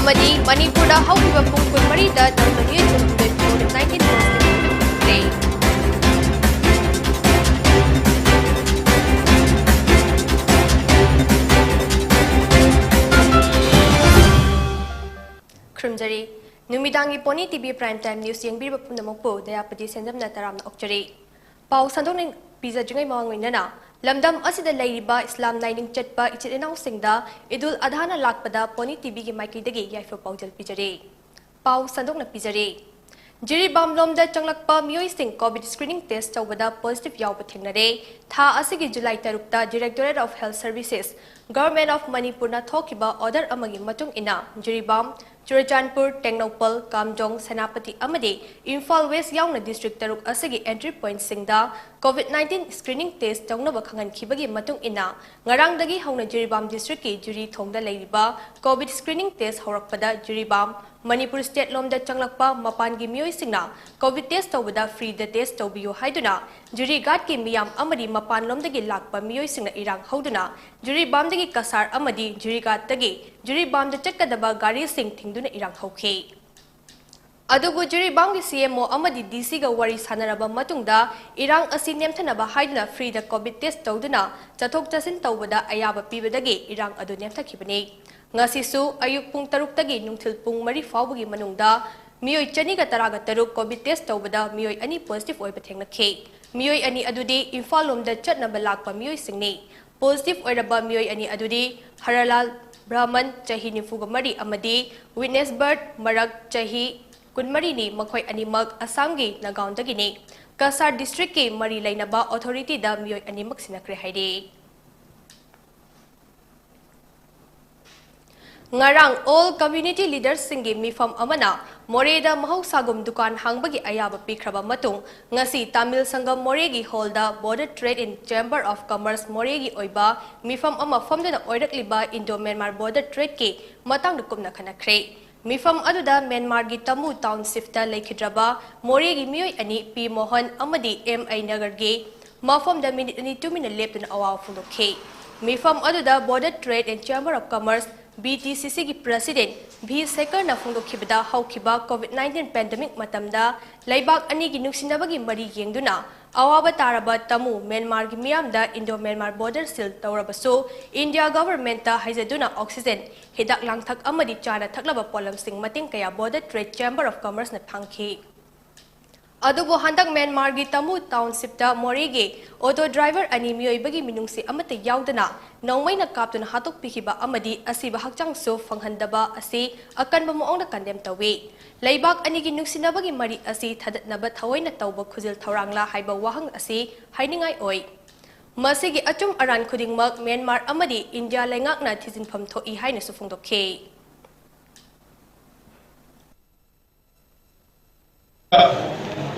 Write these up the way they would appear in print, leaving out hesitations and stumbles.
Manipur haukiba pung kunmarida tangmani chumde COVID-19 positive Krumjari Numidangi PONYTV Prime Time News yengbiriba pumnamokpu Dayapati SENJAM taramna okjari Pau sandokning pizza jingai mawangwinana Lamdam asida lairiba Islam Naining Chatpa Ichirinaw Singda Idul Adhana Lakpada PONYTV gi maikidagi yaifo paujal pijari Pau sandokna pijari Jiri Bamlomda Changlakpa Miyoi Sing COVID screening test tawbada positive yawba thengnare tha asigi July 3 Directorate of Health Services Government of Manipur na thokiba order amagi matung ina Jiribam Churachandpur, Tengnopal, Kamjong, Senapati amadi Imphal West yauna district taruk asigi entry point singda COVID-19 screening test tawnaba khangan khibagi matung ina ngarangdagi hauna Jiribam district ki juri thongda leiriba COVID screening test horakpada Jiribam Manipur state lomda changlakpa mapan gi miyoi singna COVID test tawbada free the test tawbiyo haiduna juri gat ki miyam amadi mapan lomdagi lakpa miyoi singna irang hauduna juri bamdagi kasar amadi juri gat tagi juri bamda chatkadaba gari sing thingduna irang hauke adubu juri bamgi CMO amadi DC ga wari sanaraba matungda irang asi nemthanaba haiduna free the COVID test tawduna chathok chasin tawbada ayaba pibadagi irang adu nemthakhibani ngasisu ayuk pung taruk tagi nungthil pung mari fawbagi manungda miyoi chani ga taraga taruk COVID test tawbada miyoi ani positive oiba thengnakke miyoi ani adudi Imphal lomda chatnaba lakpa miyoi singni positive oiraba miyoi ani adudi Haralal Brahman chahi nifuga mari amadi Witness Bird Marak chahi kunmari ni makhoi animak Assamgi Nagaon dagini Kasar district ki mari lainaba authority da miyoi animak sinakre haide Ngarang all community leaders singi mifam amana Moreda Mahausagum dukan hangbagi ayaba pikraba matung ngasi Tamil Sangam Moregi holda Border Trade and Chamber of Commerce Moregi oiba mifam ama famdana oirakliba Indo-Myanmar Border Trade ki matang dukumna khanakre mifam aduda Myanmar gi Tamu Township ta lekhidraba Moregi miyoi ani P Mohan amadi MI Nagar gi mafam da minute ani 2 minute leptuna awa fundokhe mifam aduda Border Trade and Chamber of Commerce BTCC ki President V. Sekar na fungdokhibada haukiba COVID-19 pandemic matamda laibak ani gi nuksinabagi mari yengduna awaba taraba Tamu Myanmar gi miyamda Indo-Myanmar border seal tawrabaso India government ta haizaduna oxygen hidak langthak amadi chana thaklaba polam sing mating kaya Border Trade Chamber of Commerce na phangki adubo handak Myanmar gi Tamu Township ta Moregi auto driver ani miyoibagi minungsi amata yaudana nongmaina kaptuna hatok pikiba amadi asiba hakchang so fanghandaba asi akanba moongna kandem tawi laibak ani gi nungsinabagi mari asi thadatnaba thawaina tawba khujil thorangla haiba wahang asi hainingai oi masigi achum aran khudingmak Myanmar amadi India laingakna thijinpham thoi haina su phungdokhe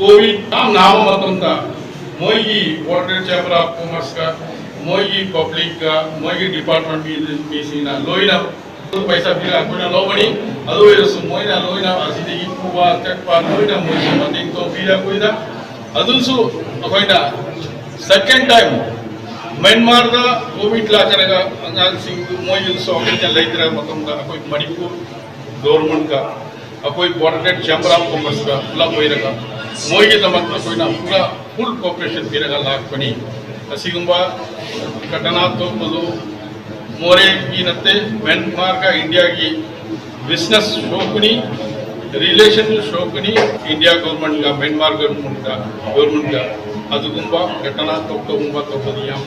COVID नाम मतंदा मोई Border Chamber of Commerce का मोई public का मोई department में सीना लोईना पैसा भी आकुना लोबनी अदो ये सु मोईना लोईना आसिदे की पुवा चटपा लोईना मोई मतिंग तो बिरा कोईना अदुन सु अकोईना second time Myanmar का COVID ला करेगा अंगाल सिंह मोई सु अकोईना लेइद्रा मतंदा अकोई मणिपुर government का अकोई Border Chamber of Commerce का ला कोईरगा मोई के तमक कोईना पूरा full cooperation बिरगा लाख बनी असिगुम्बा घटना तो मधु मोरे की नत्ते Myanmar का इंडिया की business शोकनी relation शोकनी इंडिया गवर्नमेंट का Myanmar गवर्नमेंट का अजुगुम्बा घटना तो गुम्बा तो बदियां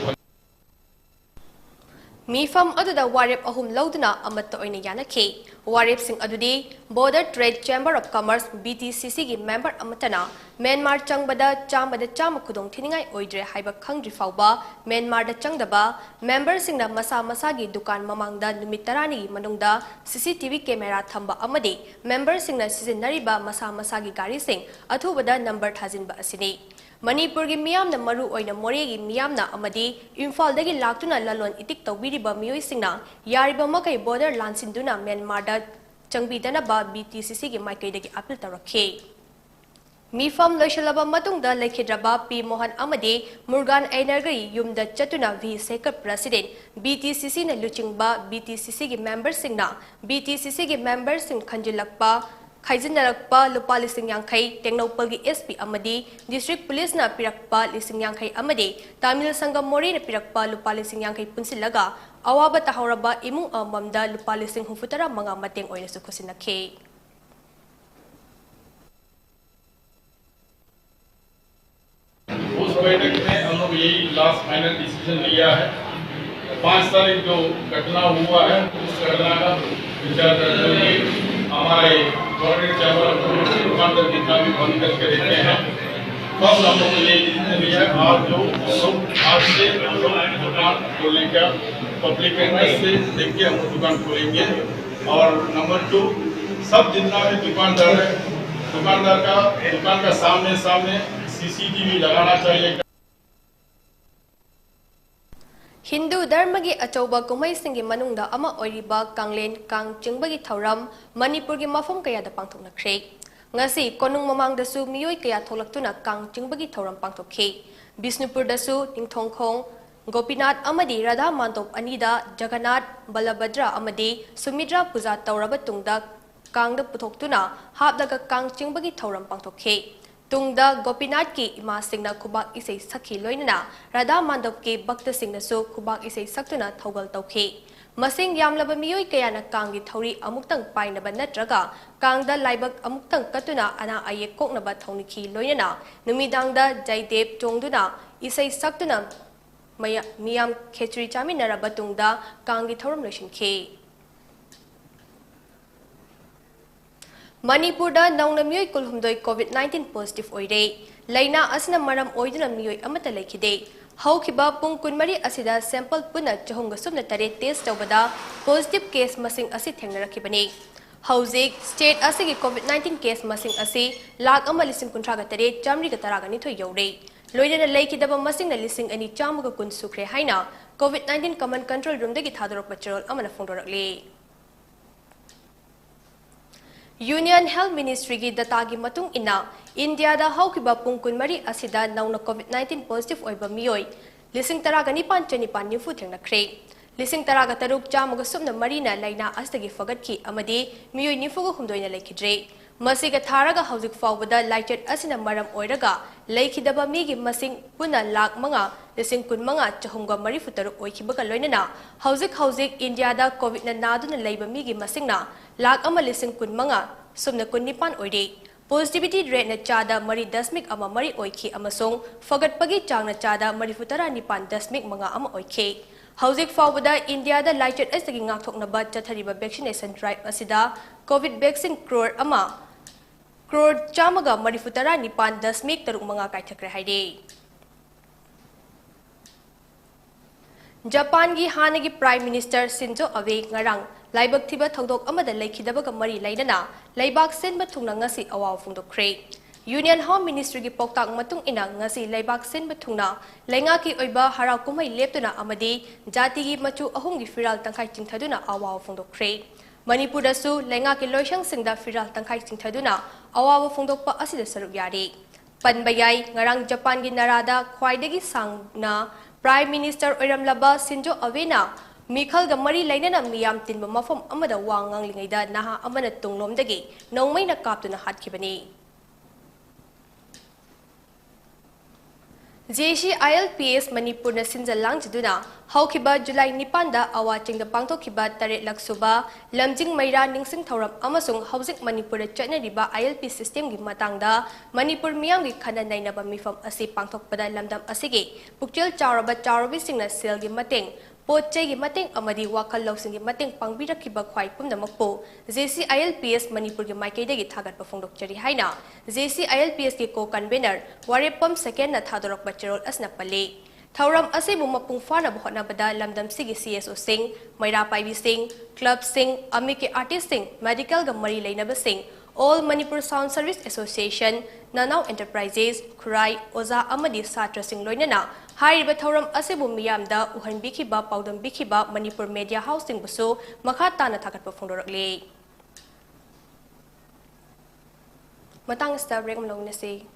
Mifam aduda warep ahum lauduna amatta oina yanakhe warep sing adudi Border Trade Chamber of Commerce BTCC gi member amatana Myanmar changbada chama khudong thiningai oidre haiba khangri fawba Myanmar da changdaba member singna masa gi dukan mamangda numit 10 gi manungda CCTV camera thamba amadi member singna sizinariba masa gi gari sing athubada number thajinba asini Manipur gi miyam na maru oina Moregi miyam na amadi Imphal dagi laktuna lalon itik tawbiriba miyoi singna yariba makai border lansinduna Myanmar da changbidana ba BTCC gi maikai dagi appeal tarakhe Mifam loishalaba matungda lekhidraba P Mohan amadi Murgan Ainergai yumda chatuna V Sekar President BTCC na luchingba BTCC gi members singna BTCC gi members sing khanjilakpa Khaijinarakpa lupa lising yangkai Tengnopal gi SP amadi District Police na pirakpa lising yangkai amadi Tamil Sangam Mori na pirakpa lupa lising yangkai punsilaga awaba tahawraba imung amamda lupa lising hufutara mga mateng oina sukusinakhe. उस बैठक में हम लोग यही last final decision लिया है 5 तारीख जो घटना हुआ है उस घटना का विचार करते हुए हमारे गवर्नमेंट चैम्बर ऑफ कॉमर्स दुकानदार जितना भी बंद करके देते हैं फर्स्ट हम लोग ये डिसीजन लिया है आज से दुकान खोलने का पब्लिक इंटरेस्ट से देख के हम दुकान खोलेंगे और नंबर 2 सब जितना भी दुकानदार है दुकान का सामने CCTV लगाना चाहिए। Hindu Dharma gi achauba kumai singi manungda ama oiriba kanglen kang chingbagi thauram Manipur gi mafam kaya da pangthokna khre ngasi konung mamang da su miyoi kaya tholaktuna kang chingbagi thauram pangthokhe Bisnupur da su ningthongkhong Gopinath amadi Radha Mantop anida Jagannath Balabhadra amadi Sumidra puja tauraba tungda kang da puthoktuna hapdaga kang chingbagi thauram pangthokhe Tungda Gopinath ki ima singna kubak isay sakhi loinana Radha Mandop ki bhakta singna su kubak isay saktuna thogal tawkhe Masing yamlaba miyoi kaya na kangi thauri amuktang painaba natraga kangda laibak amuktang katuna ana ayek koknaba thaunikhi loinana numidangda Jaidev chongduna isay saktuna miyam khechuri chaminaraba tungda kangi thauram loisankhe Manipur da nauna miyoi kulhumdoi COVID-19 positive oire laina asina maram oiduna miyoi amata lekhide haukiba pung kunmari asida sample puna chahunga subna tare test tawbada positive case masing asi thengnarakibani hauzik state asigi COVID-19 case masing asi lakh ama lising kuntraga tare chamri ga taraga ni thoi yore loidena lekhidaba masing na lising ani chamuga kun sukre haina COVID-19 command control room dagi thadorok patrol amana phongdorakle Union Health Ministry gi data gi matung ina India da haukiba pungkun mari asida nauna COVID-19 positive oiba miyoi lising taraga nipan chanipan nifu thengna khre lising taraga taruk chamuga subna marina laina astagi fagatki amadi miyoi nifu go humdoina lekhidre masiga tharaga haujik fawbada lighted asina maram oiraga leikhidaba migi masing puna lakh manga lising kun manga chahumga mari futaru oikhibaga loinana haujik India da COVID na naduna leiba migi masingna lakh ama lising kun manga sumna kun nipan oire positivity rate na chada mari dasmik ama mari oikhi amasong fagat pagi chang na chada mari futara nipan dasmik manga ama oikhe haujik fawbada India da lighted asagi ngakthokna ba chathariba vaccination drive asida COVID vaccine crore chamaga mari futara nipan dasmik taruk manga kaithakre haide Japan gi hanagi Prime Minister Shinzo Abe ngarang laibak thiba thodok amada leikhidabaga mari lainana laibak senba thungna ngasi awaw phungdokkhre Union Home Ministry gi poktak matung ina ngasi laibak senba thungna lainga ki oiba harau kumai leptuna amadi jati gi machu ahum gi firal tangkai chingthaduna awaw phungdokkhre Manipur da su lainga ki loisang singda firal tangkai chingthaduna awaw phungdokpa asida saruk yari panbayai ngarang Japan gi narada khwaidagi sangna Prime Minister Oiramlaba Shinzo Abe na Mikhal ga mari lainana miyam tinba mafam amada wangang lingaida naha amana tunglomdagi nongmai na kaptuna hatkibani JCILPS Manipur na sinjalang jaduna haukiba July 9 da awaching da pangtokhiba tare laksuba lamjing maira ningsing thoram amasung haujik Manipur da chatnariba ILP system gi matangda Manipur miyam gi khana nainaba mifam asi pangthokpada lamdam asigi puktil charabi singna sel gi mateng Pochai gi mateng amadi wakal lausing gi mateng pangbirakhiba khwai pumnamakpo JCILPS Manipur gi maikaida gi thagat pa phongdok chari haina JCILPS gi co convener warepam second na thadorok bacharol asna pale thauram asebu mapung fana bhotna bada lamdam sigi CSO sing maira paibi sing club sing amike artist sing medical ga mari leinaba sing All Manipur Sound Service Association, Nanau Enterprises, Kurai, Oza Amadi Satra Singh Loinana, Hariba Thoram Asebu Miyamda, Uhan Bikiba, Paudam Bikiba, Manipur Media Housing Buso, Makatana Takat Pafundorale. Matang sta break malong na si.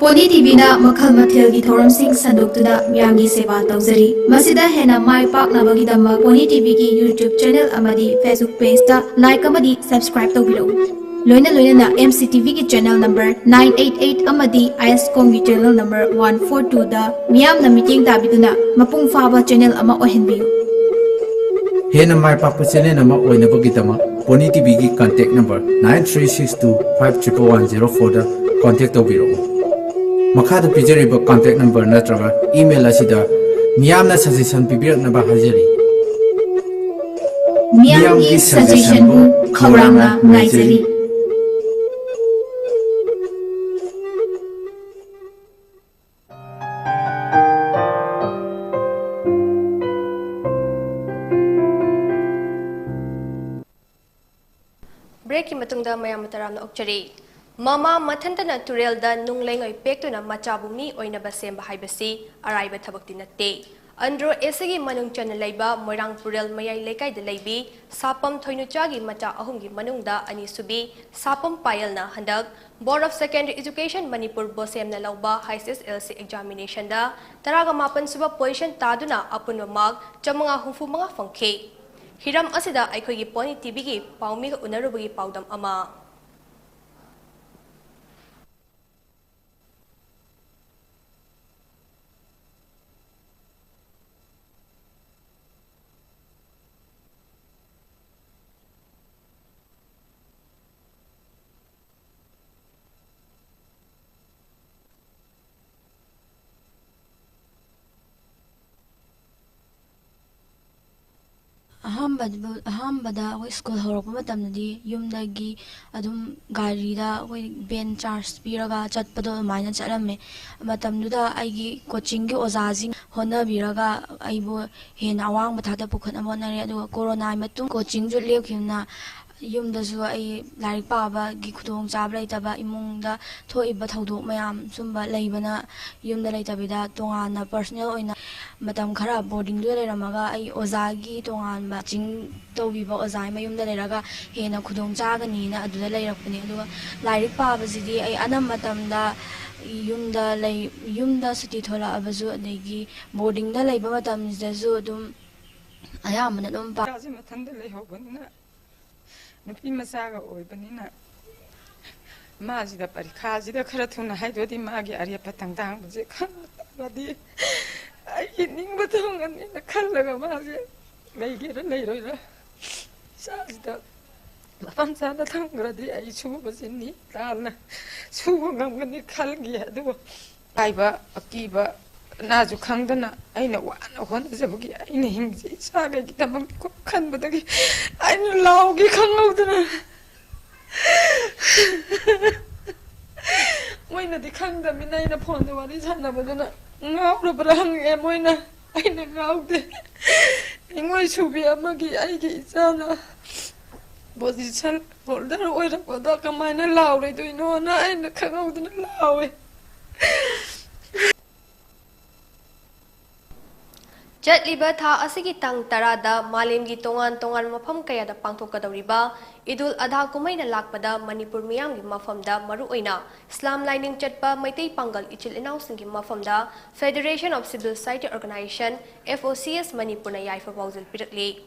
PONYTV na makhal mathilgi thoramsing sandoktuda miyamgi seba tawjari masida hena mai paknabagi damma PONYTV gi YouTube channel amadi Facebook page ta like amadi subscribe tawbiro loina na MCTV gi channel number 988 amadi ISCOM gi channel number 142 da miyam na meeting tabiduna mapung faba channel ama ohenbiyu hena mai pakpa channel ama oinabagi dama PONYTV gi contact number 9362511104 da contact tawbiro Makada pijariba contact number natraga email asida miyamna suggestion pibiraknaba hajari miyamgi suggestion bu khawrangna ngaijari Break ki matungda mayam mataram na okchari. Mama mathantana turel da nunglengoi pektuna machabumi oina basem bahai basi araiba thabakti natte. Andro esegi manung chana leiba moirang purel mayai lekai da leibi sapam thoinuchagi macha ahumgi manungda ani subi sapam payal na handak Board of Secondary Education Manipur bosem na lauba HSLC examination da taraga mapan suba position taduna apunwa mag chamanga hufu mga fangke. Hiram asida aikhogi PONYTV gi paumi ga unarubugi paudam ama. अहमदा school होरपी यूमदगी गाड़ी बेन charge पीरगा चटपदो अदुमाइना चलमे coaching ओजाजी होनबीरगा हेन अवांग थादा पुखना होनरे कोरोना मतुंग कोचिंग जो लेखिना यूमदसु लाइक पाबगी खुदोंग चाब लेतबा इमुंगदा थोइबा थौदोक मयाम सुंबा लेबना यूमदा लेतबिदा तोंगाना पर्सनल ओइना मतम खरा बोर्डिंग दो लेरमगा ओजागी तोंगानबा चिंग तौबीबा ओजाई मयूमदा लेरगा हेना खुदोंग चागनीना अदुदा लेरकपनी अदुगा लाइक पाबसिदी अनम मतमदा यूमदा सुटी थोला अबसु अदेगी बोर्डिंग दा लेबा मतमसिदसु अदुम अयामना अदुम पा मथंदा लेहोबनिना नुपी मसागा ओइबनिना माजिदा परीक्षाजिदा खरा थुना हाइदोदि मागी आर्य पतंग तांगबजे खंगबदि आई निंगबा थंगनिना खल्लगा माजे लेगेरा लेरोइरा साजिदा मफम सादा थंगरदि आई सुबसिनि तालना सुगंगमगनि खलगी अदु आइबा अकीबा नाजु खंगदना आइना वाना होनजबगी आइना हिंगजी सागगी तमक को खनबदगी आइना लाउगी खंगौदना मोइना दि खंगदमिना आइना फोन दे वारी सानबदना ngawrabra hange moina aina ngawde ingoi subi amagi aigi isana position holder oira koda kamaina laure duino na aina khangawdna lawe Jatliba tha asigi tang tarada malemgi tongan mafam kayada pangthokadawriba Idul Adha kumaina lakpada Manipur miyamgi mafamda maruoina Islam lining chatpa Maitei Pangal ichil inausinggi mafamda Federation of Civil Society Organization FOCS Manipur na yaifa pauzil pirakli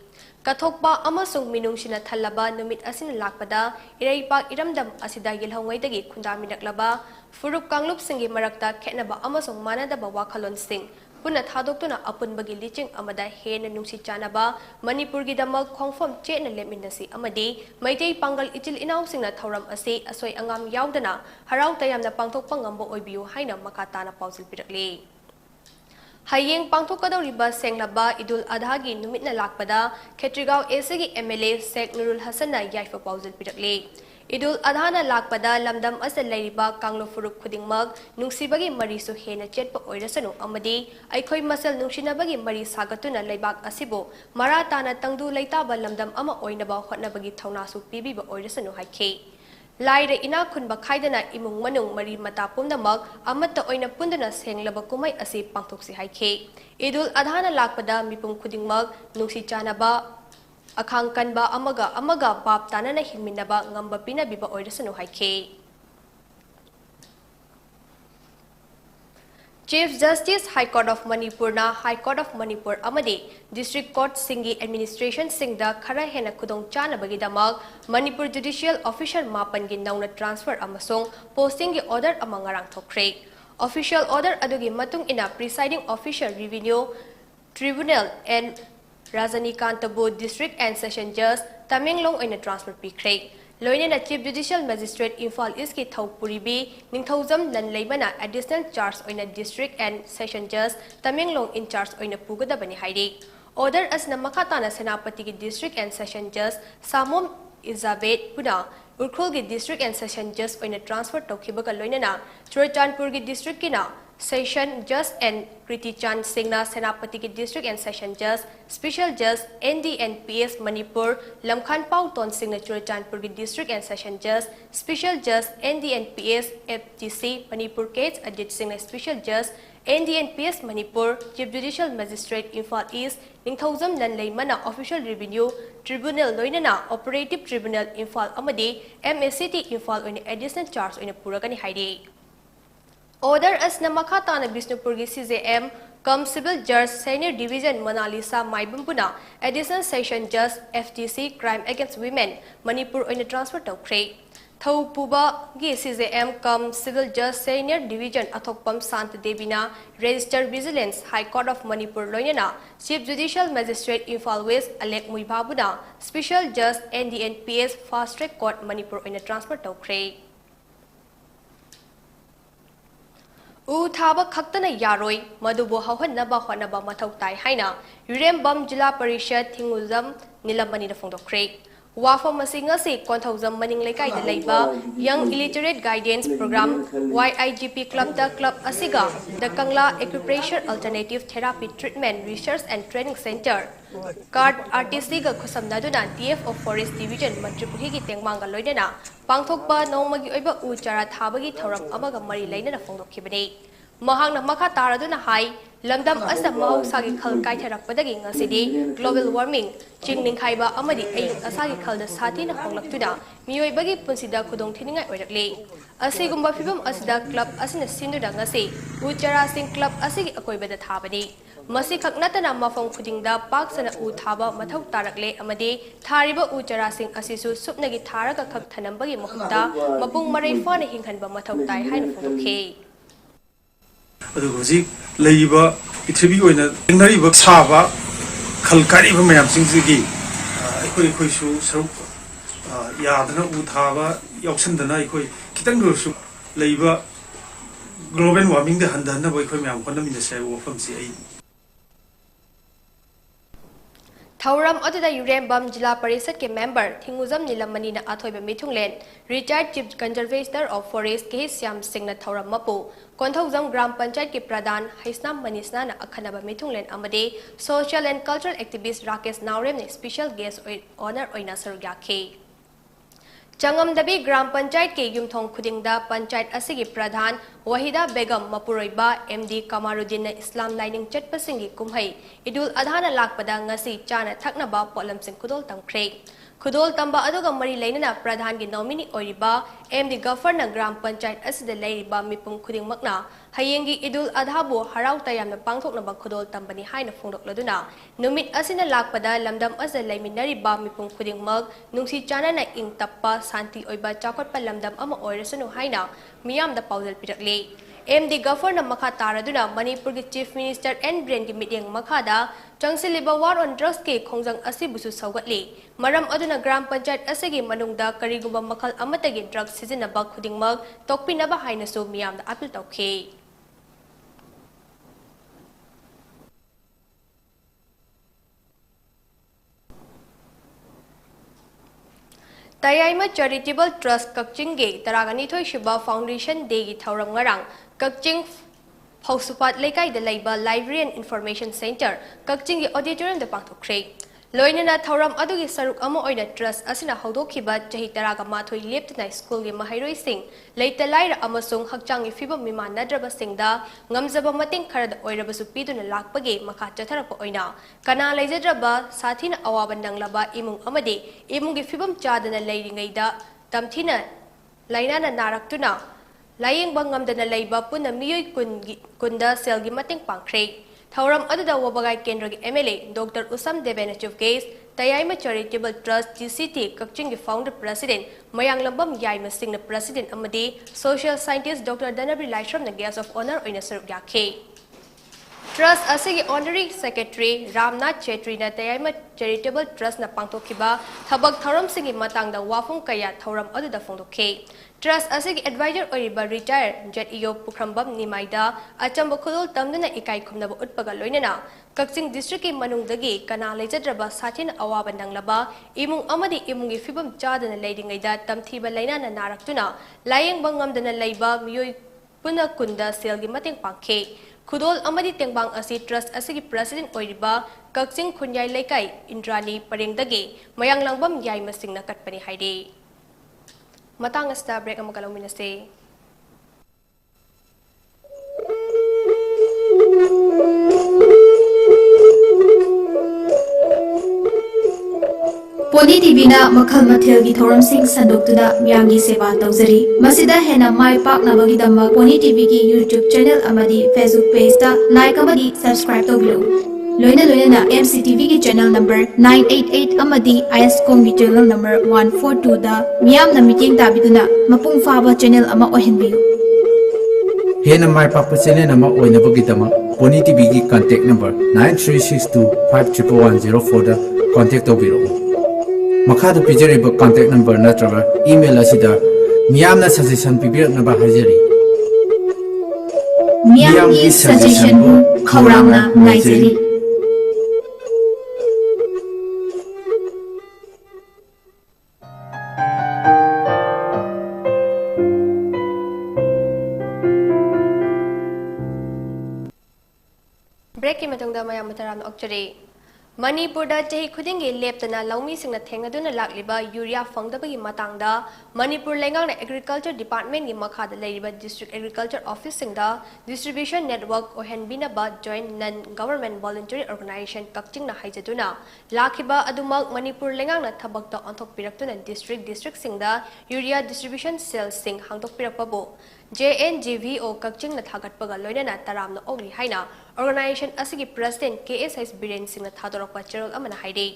Kathokpa amasung minungsina thalaba numit asin lakpada iraipak iramdam asida yelhongaidagi khundamidaklaba Furuk Kanglup singi marakta khetnaba amasung manadaba wakhalon sing Puna thadokuna apunbagi liching amada hena nungsi chanaba Manipurgi damal khongfom chena leminasi amadi Maitei Pangal ichil inausingna thauram ase asoi angam yaudana harau tayamna pangthokpa ngambo oibiu haina makatana pauzil pirakli Hayeng pangthokadawriba senglaba Idul Adha gi numitna lakpada Khetrigao Esegi MLA Sheikh Nurul Hasan na yaifa pauzil pirakli Idul Adha na lakpada lamdam asal lairiba kanglo furuk khudingmag nungsibagi mari su hena chetpa oirasanu amadi aikhoi masal nungsinabagi mari sagatuna leibak asibo maratana tangdu leitaba lamdam ama oinaba hotnabagi thauna su pibiba oirasanu haikhe Laira ina khunba khaidana imung manung mari mata pumnamak amatta oina punduna senglaba kumai asi pangthoksi haikhe. Idul Adha na lakpada mipum khudingmak nungsi chanaba akhang kanba amaga bab tanana hinminaba ngamba pinabiba oirasanu haikhe. Chief Justice High Court of Manipur na High Court of Manipur amadi District Court singi administration singda khara hena khudong chana bagidamak Manipur Judicial Official mapan gi nauna transfer amasong posting gi order amangarang thokre. Official order adugi matung ina presiding official revenue tribunal and Rajanikantabu District and Session Judge Tamenglong oina transfer pikre. Loinena Chief Judicial Magistrate Imphal East ki Puribi Ningthauzam nan leibana additional charge oina District and Session Judge Tamenglong in charge oina pugadabani hairi. Order asna makatana Senapati ki District and Session Judge Samom Elizabeth Puna Urkhul ki District and Session Judge oina transfer tokhibaga loinena Churachandpur ki District kina Session Judge and Kriti Chan Singna Senapati ki District and Session Judge Special Judge NDNPS Manipur Lamkhan Pau Ton Singna Churachandpur ki District and Session Judge Special Judge NDNPS FGC Manipur Case Ajit Singna Special Judge NDNPS Manipur Chief Judicial Magistrate Imphal East Ningthauzam Nanleimana Official Revenue Tribunal Loinana Operative Tribunal Imphal Amadi MSCT Imphal oina additional charge oina puragani haidi. Order as na makatana Bisnupur gi CJM cum Civil Judge Senior Division Monalisa Maibumpuna Additional Session Judge FTC Crime Against Women Manipur oina transfer tokre. Thau Puba gi CJM cum Civil Judge Senior Division Athokpam Sant Devina Registered Vigilance High Court of Manipur Loinana Chief Judicial Magistrate Imphal West Alek Muibabuna Special Judge NDNPS Fast Track Court Manipur oina transfer tokre. U thaba khaktana yaroi madubo hauhannaba honaba mathau tai haina Yurembam Jilla Parishad Thinguzam Nilamani na phongdokre. Wafam masingasi konthauzam maning lekai da leiba Young Illiterate Guidance Program YIGP Club da Club Asiga the Kangla Acupressure Alternative Therapy Treatment Research and Training Center Card RTC ga khusamnaduna DF of Forest Division Manipuri gi tengmanga loinana pangthokpa nongmagi oiba u chara thabagi thoram amaga mari leinana phongdokhibani. Mahangna makha taraduna hai lamdam asa mahusagi khal kaitharakpadagi ngasidi global warming chingning khaiba amadi aying asagi khalda sathi na honglaktuna miyoibagi punsida khudong thiningai oirakle. Asigumba fibam asida club asina sinduna ngasi uchara sing club asigi akoibada thabani. Masi khaknatana mafam khudingda paksana u thaba mathau tarakle amadi thariba uchara sing asisu supnagi tharaga khak thanambagi mahutta mapung marai fana hinghanba mathau tai haina photokhe. Adu hoji leiba pithribi oina engnariba saba khalkariba mayam singgi ikoi su saruk yadana u thaba yaksandana ikoi kitang su leiba global warming de handana boi ikoi mayam konam ina sai wofam si ai. Thauram aduda Yurembam Jilla Parishad ke member Thinguzam Nilamani na athoiba mithunglen retired chief conservator of forest ke Syam Singh na Thauram mapu Konthauzam Gram Panchayat ke pradhan Haisnam Manisna na akhanaba mithunglen amade social and cultural activist Rakesh Naurem ne special guest honor oina sargyakhe. Changamdabi Gram Panchayat ke yumthong khudingda Panchayat asigi pradhan Wahida Begum Mapuroiba MD Kamaruddin na Islam Lining Chatpasingi kumhai Idul Adha na lakpada ngasi chana thaknaba polam sing khudol tamkhre. Khudol tamba aduga mari lainana pradhan gi nominee oiriba MD Gafar na Gram Panchayat asida leiriba mipum khuding makna hayengi Idul Adha bu harau tayamna pangthoknaba khudol tambani haina phongdokladuna numit asina lakpada lamdam asa laiminariba mipum khuding mak nungsi chana na ing tappa santi oiba chakotpa lamdam ama oirasanu haina miyam da paudal pirakle. MD Gafar na makha taraduna Manipur ki Chief Minister N Brain ki meeting makhada changsiliba war on drugs ke khongjang asibusu saugatli maram aduna Gram Panchayat asigi manungda karigumba makhal amatagi drugs sizinaba khudingmag tokpinaba haina so miyam da apil tawkhe. Tayaima Charitable Trust Kakching ge Taragani Thoi Shiba Foundation Day gi Thauram ngarang Kakching Hausupat Lekai de Laiba Library and Information Center Kakching gi Auditorium de pangthokre. Loinana Thauram Adugi Saruk Amo Oina Trust Asina Hodokiba Jahi Taraga Matui Liptana School Mahiroi Singh, later Laira Amasung Hakjangi Fiba Mima Nadraba Singda, Ngamzaba Mating Karad Oirabasupidun Lakpage, Makachatarapa Oina, Kana Lazadraba, Satina Awabanang Laba, Imung Amade, Imungi Fibum Jadana Lady Gaida, Tamtina, Lainana Naraktuna, Lying Bangam Dana Laiba Puna Miyoi Kunda Selgi Mating Pankre. Thauram Aduda Wabagai Kendragi MLA, Dr. Usam Debenachov Case, Tayama Charitable Trust GCT, Kakchingi Founder President, Mayang Lambam Yaima Singh the President Amadi, Social Scientist Dr. Danabri Laishram, the Guest of Honor in a Yake. Trust Asigi Honorary Secretary Ramnath Chetri na Tayama Charitable Trust na Pangtokiba, Thabag Thauram Singi Matang the Wafung Kaya, Thauram Aduda Fongtoke. Trust Asigi Advisor Oriba Retired Jet Iyo Pukrambam Nimaida, Achambakudol Tamdana Ikai Kumnaba Utpaga Loinana, Kakching District Manung Dagi, Kana Lajadraba Satin Awabanang Laba, Imung Amadi Imungi Fibam Jadana Lady Gaida, Tamtiba Laina na Naraktuna, Lying Bangam Dana Laiba, Miyoi Puna Kunda, Selgi Mating Pangke. Kudol Amadi Tengbang Asi Trust Asigi President Oriba, Kakching Kunyai Laikai, Indrani Parengdagi, Mayang Langbam Yai Masing na Katpani Haide. Matang asta break ang magalaw minase. PONYTV na makhal mathilgi thoramsing sandoktuda miyamgi seba tawjari masida hena mai paknabagi damma PONYTV ki YouTube channel amadi Facebook page ta like amadi subscribe tawbiru loina na MCTV ki channel number 988 amadi ISCOM ki channel number 142 da miyam na meeting tabiduna mapung faba channel ama ohenbiyu hena mai pakpa channel ama oinabagi dama PONYTV ki contact number 9362511104 da contact tawbiru Makada pijari ba contact number natraga email asida miyamna suggestion pibiraknaba hajari miyamgi suggestion bu khawrangna ngaijari Break matungda mayam mataram okchari. Manipur da jahi khudingi leptana laumi singna thengaduna lakliba urea fangdabagi matangda Manipur lengang na Agriculture Department gi makhada leiriba District Agriculture Office singda Distribution Network ohenbina ba Joint Non-Government Voluntary Organization kakching na haijaduna lakhiba adumak Manipur lengang na thabakta onthok piraktuna district singda urea distribution cells sing hangtok pirakpabo JNGVO kakching na thagatpaga loinana taramna ogri haina organization asigi president KSS Biren Singh na thadorokpa cherol amana haide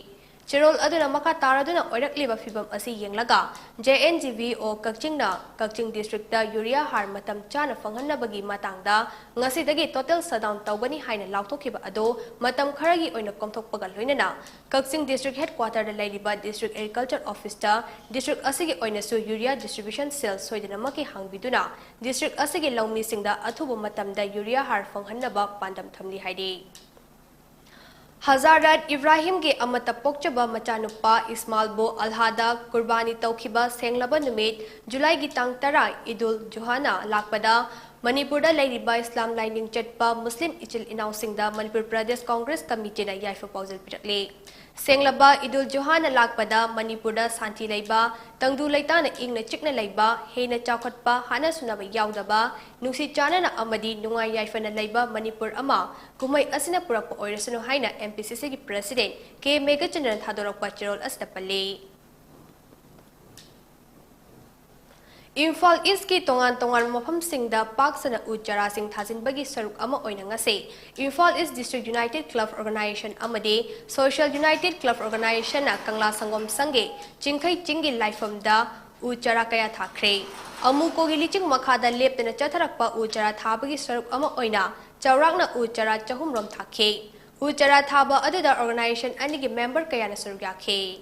cherol aduna maka taraduna oirakliba fibam asi yenglaga JNGVO kakching district da urea har matam chana fanghanabagi matangda ngasidagi total shutdown tawbani haina lauthokiba ado matam kharagi oina komthokpaga loinana kakching district headquarter da leiriba district agriculture office da district asigi oina su urea distribution cell soidana maki hangbiduna district asigi laumi singda athubu matamda urea har fanghanaba pandam thamli haide Hazarat Ibrahim ge amata pokchaba machanupa Ismailbo Alhada Kurbani Taukiba Senglaba Numit July gitang tara Idul Juhana lakpada Manipur da leiriba Islam lining chatpa Muslim ichil inausingda Manipur Pradesh Congress Committee na yaifa pausal pirakle Senglaba Idul Juhana lakpada Manipur da santi leiba tangdu leitana ingna chikna leiba heina chawkhatpa hana sunaba yaudaba nusi chana na amadi nungai yaifa na leiba Manipur ama kumai asina purakpa oirasunu haina MPCC ki President K Megachandran thadorokpa cherol asda palle Imphal East ki tongan mafam singda pak sana ujara sing thazin bagi saruk ama oina ngase Imphal East District United Club Organization amade Social United Club Organization na kangla sangom sange chingkai chingi lifeam da ujara kaya thakre amu ko giliching makhada leptena chatharakpa ujara thabagi saruk ama oina chawrakna ujara chahum rom thakhe ujara thaba aduda organization ani gi member kaya na saruk yakhe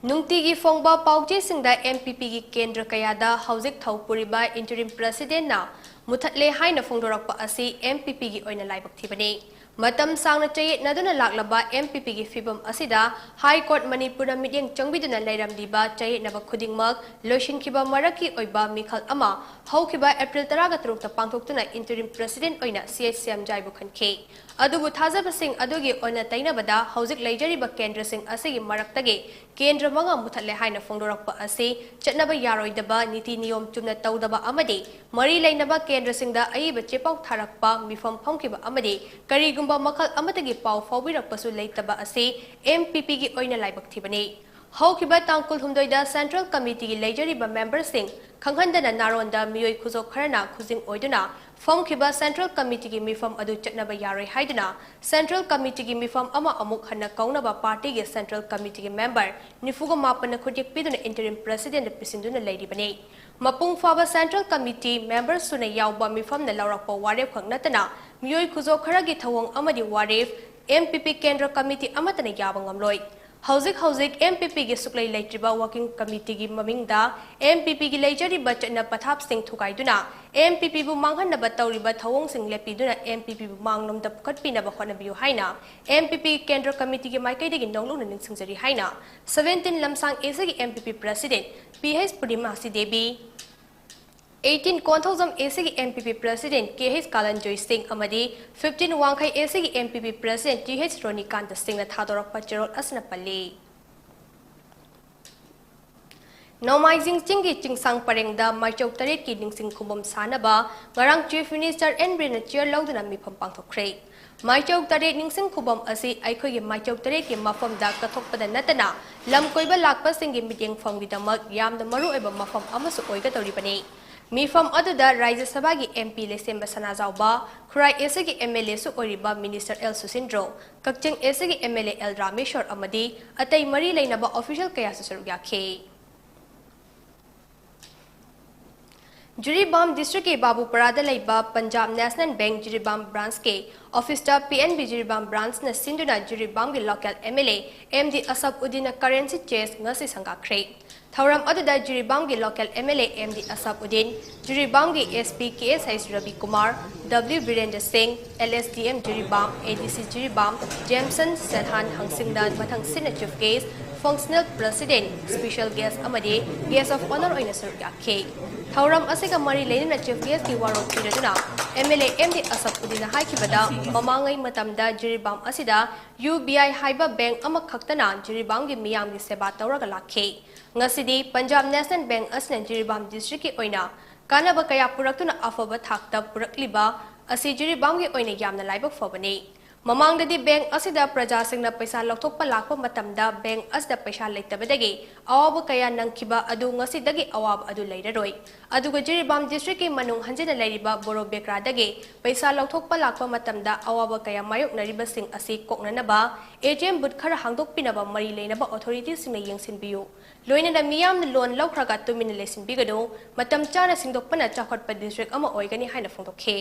Nungtigi Fongba Paukje Singda MPP gi Kendra Kayada Hauzik Thaupuriba Interim President na Muthatle Haina Fongdorakpa asi MPP gi oina laibak thibani Matam sangna chayet naduna laklaba MPP gi fibam asida High Court Manipur na midyang changbiduna lairamdiba chayet naba khudingmak loishin kiba maraki oiba mikhal ama haukiba April 13 ta pangthoktuna Interim President oina CHCM Jaibu Khanke अदुबु थाजबसिंग अदुगी ओना तैनबदा हौजिक लेजरिबा केंद्रसिंग असिगी मरक्तगे केंद्र मंगा मुथले हाइना फोंदोरकपा असि चटनबा यारोइदबा नीति नियम चुमना तौदबा अमदि मरी लेनबा केंद्रसिंगदा अइबा चेपाउ थारकपा मिफम फमकिबा अमदि करिगुंबा मखल अमदगी पाउ फाउबिरकपसु लेतबा असि एमपीपी गी ओइना लाइबक थिबनी हौकिबा तांकुल हुमदोइदा सेंट्रल कमिटी गी लेजरिबा मेंबरसिंग खंगहंदना नारोंदा मियोय खुजो खरना खुजिंग ओइदुना फमखिबा सेंट्रल कमिटी की मिफम अदु चटनबा यारोय हाइदुना सेंट्रल कमिटी की मिफम अमा अमुक हन्ना कौनबा पार्टी के सेंट्रल कमिटी के मेंबर निफुगा मापन खुदिक पिदुना इंटरिम प्रेसिडेंट पिसिंदुना लेरिबने मपुंग फाबा सेंट्रल कमिटी मेंबर सुने यावबा मिफम न लौरकपा वारेफ खंगनतना मियोय खुजो खरगी थवंग अमदि वारेफ एमपीपी केंद्र कमिटी अमतना याबा ngamloi हौजिक एमपीपी की सुक्लै लेट्रिबा वर्किंग कमिटी की ममिंगदा एमपीपी की लेजरिबा चटना पथाप सिंह थुकाइदुना एमपीपी बु मांगहनबा तौरिबा थवंग सिंह लेपिदुना एमपीपी बु मांगनोमदा पुखटपिनबा होनबियु हाइना एमपीपी केंद्र कमिटी की माइकैदगी नौलुना निंगसिंगजरी हाइना 17 लमसांग एसगी MPP president PH Pudimasi Devi 18 Konthoujam एसगी MPP president KH Kalanjoy Singh अमदी 15 वांखै एसगी MPP president TH Ronikanta Singh थादोरकपा चेरोल असना पल्ली नौमाइजिंग चिंगी चिंगसांग परेंगदा माइचौ तरेट की निंगसिंग खुबम सानबा ngarang chief minister N Biren chair लौदना मिफम पांथोखरे माइचौ तरेट निंगसिंग खुबम असि आइखोगी माइचौ तरेट की मफमदा कथोकपदा नतना लम कोइबा लाकपासिंगी मीटिंग फमगिदमक यामना मरु एबा मफम अमसु ओइगा तौरिबने मिफम अदुदा राज्य सभा की एमपी लेसेंबा सनाजाउबा खुराई एसे की एमएलए सु ओरिबा मिनिस्टर एल सुसिंद्रो कक्चिंग एसे की एमएलए एल रामेश्वर अमदी अतै मरी लेनबा ऑफिशियल कया ससरु याखे जुरीबाम डिस्ट्रिक्ट के बाबूपरादा लेबा Punjab national bank Jiribam branch के ऑफिसर पीएनबी जुरीबाम ब्रांच न सिंधुना जुरीबाम के local MLA MD Asafuddin currency chest ngasi संगाख्रे थौरम अदुदा जुरीबाम के local MLA MD Asafuddin Jiribam के SP KS Ravi Kumar W Virendra Singh LSDM Jiribam ADC Jiribam Jameson सेलहान हंसिंगदा मथंग सिन chief guest functional president special guest अमदे गेस्ट ऑफ ऑनर ओइना सरुक याखे थौरम असेगा मरी लेना चीफ गेस्ट की वारों पिरदुना एमएलए एमडी असफउद्दीन हाइखिबदा ममांगै मतमदा जुरीबाम असिदा यूबीआई हाइबा बैंक अमा खक्तना जुरीबाम की मियाम की सेवा तौरगा लाखे ngasi पंजाब नेशनल बैंक असने जुरीबाम डिस्ट्रिक्ट की ओइना कानबा कया पुरक्तुना अफबा थाक्ता पुरक्लिबा असि जुरीबाम की ओइना यामना लाइबक फबने ममांगददी बैंक असिदा प्रजा सिंगना पैसा लौथोकपा लाकपा मतमदा बैंक असदा पैसा लेतबदगी अवाब कया नंखिबा अदु ngasi-दगी अवाब अदु लेररोय अदुगा जुरीबाम डिस्ट्रिक्ट की मनुंग हंजना लेरिबा बोरो बेकरादगी पैसा लौथोकपा लाकपा मतमदा अवाब कया मायोकनरिबा सिंग असि कोकननबा एटीएम बुथ खरा हांगदोकपिनबा मरी लेनबा अथॉरिटी सिंगना यंगसिनबियु लोइनदा मियाम लोन लौखरगा तुमिन लेसिनबिगदो मतम चाना सिंगदोकपना चाखटपा डिस्ट्रिक्ट अमा ओइगनी हाइना फोंदोखे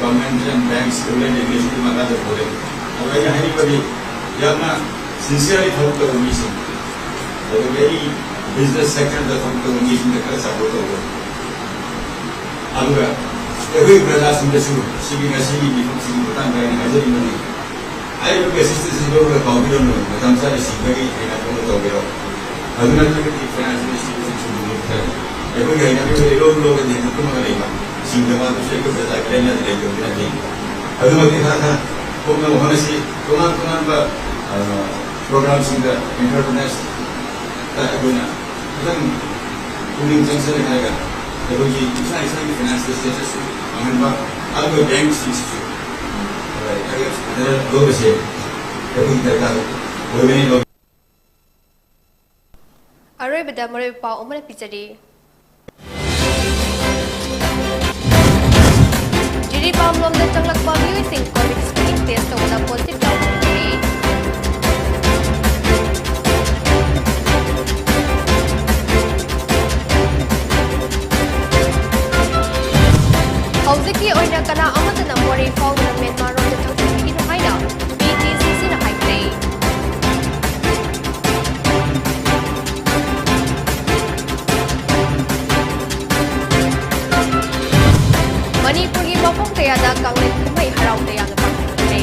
government and banks sincerely very business sector support every I look at assistance over the computer, but I'm sorry, very programs in the internet finance status अरोइबदा मरे पाउ अमन पिचरी जिरीबाम लोमदा चंगलकपा मियोइसिंग कोविड स्क्रीनिंग टेस्ट तौबदा पॉजिटिव यावबने हौजिकी ओइना कना अमदना मोरे फाउदना म्यांमार रोड थौथिगिनु हाइना बीटीसीसी ना हाइक्रे मणिपुरी मफम कयादा कांग्रेस कुमै हराउदे याना पांथोखरे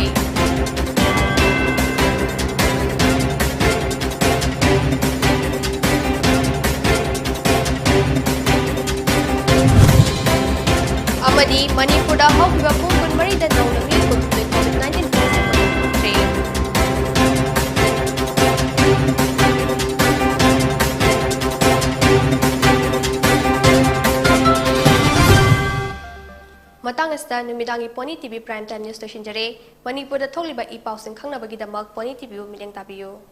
ꯑꯃꯗꯤ ꯃꯅꯤꯄꯨꯔꯗ ꯍꯧꯈꯤꯕ ꯄꯨꯡ 24ꯗ ꯅꯧꯅ ꯃꯤꯑꯣꯏ ꯀꯨꯟꯍꯨꯝꯗꯣꯏ COVID-19 positive matang asta numidangi Pony TV Prime Time News to shinjare Manipur da tholiba I pausing khangnabagidamag Pony TV u mileng tabiyo